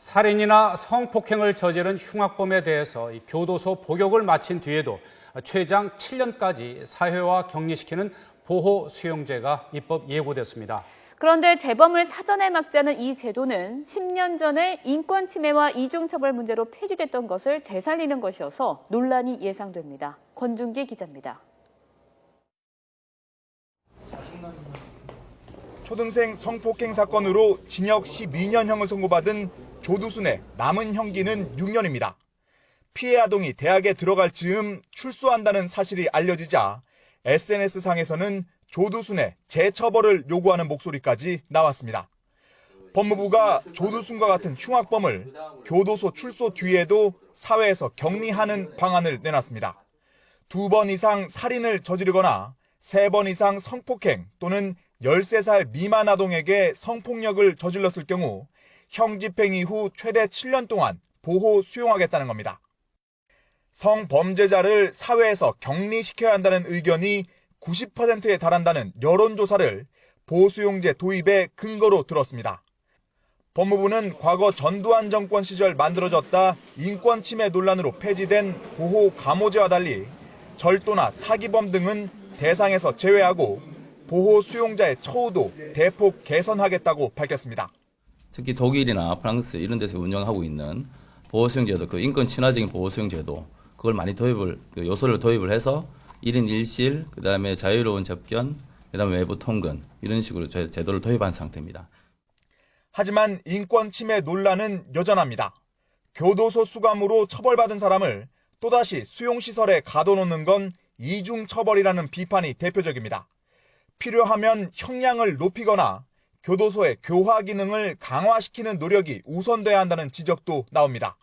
살인이나 성폭행을 저지른 흉악범에 대해서 교도소 복역을 마친 뒤에도 최장 7년까지 사회화 격리시키는 보호 수용제가 입법 예고됐습니다. 그런데 재범을 사전에 막자는 이 제도는 10년 전에 인권 침해와 이중처벌 문제로 폐지됐던 것을 되살리는 것이어서 논란이 예상됩니다. 권준기 기자입니다. 초등생 성폭행 사건으로 징역 12년형을 선고받은 조두순의 남은 형기는 6년입니다. 피해 아동이 대학에 들어갈 즈음 출소한다는 사실이 알려지자 SNS상에서는 조두순의 재처벌을 요구하는 목소리까지 나왔습니다. 법무부가 조두순과 같은 흉악범을 교도소 출소 뒤에도 사회에서 격리하는 방안을 내놨습니다. 2번 이상 살인을 저지르거나 3번 이상 성폭행 또는 13살 미만 아동에게 성폭력을 저질렀을 경우 형 집행 이후 최대 7년 동안 보호 수용하겠다는 겁니다. 성범죄자를 사회에서 격리시켜야 한다는 의견이 90%에 달한다는 여론조사를 보호수용제 도입의 근거로 들었습니다. 법무부는 과거 전두환 정권 시절 만들어졌다 인권 침해 논란으로 폐지된 보호감호제와 달리 절도나 사기범 등은 대상에서 제외하고 보호 수용자의 처우도 대폭 개선하겠다고 밝혔습니다. 특히 독일이나 프랑스 이런 데서 운영하고 있는 보호수용제도, 그 인권 친화적인 보호수용제도 그걸 많이 요소를 도입을 해서 1인 1실, 그다음에 자유로운 접견, 그다음에 외부 통근 이런 식으로 제도를 도입한 상태입니다. 하지만 인권 침해 논란은 여전합니다. 교도소 수감으로 처벌받은 사람을 또다시 수용시설에 가둬놓는 건 이중처벌이라는 비판이 대표적입니다. 필요하면 형량을 높이거나 교도소의 교화 기능을 강화시키는 노력이 우선돼야 한다는 지적도 나옵니다.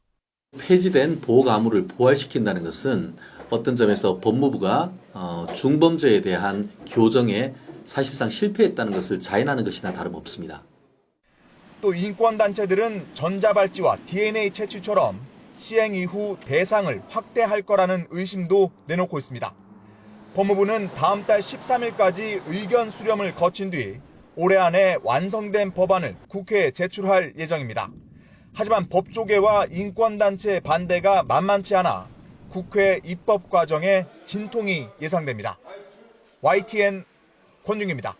폐지된 보호감호를 부활시킨다는 것은 어떤 점에서 법무부가 중범죄에 대한 교정에 사실상 실패했다는 것을 자인하는 것이나 다름없습니다. 또 인권단체들은 전자발찌와 DNA 채취처럼 시행 이후 대상을 확대할 거라는 의심도 내놓고 있습니다. 법무부는 다음 달 13일까지 의견 수렴을 거친 뒤 올해 안에 완성된 법안을 국회에 제출할 예정입니다. 하지만 법조계와 인권단체의 반대가 만만치 않아 국회 입법 과정에 진통이 예상됩니다. YTN 권준기입니다.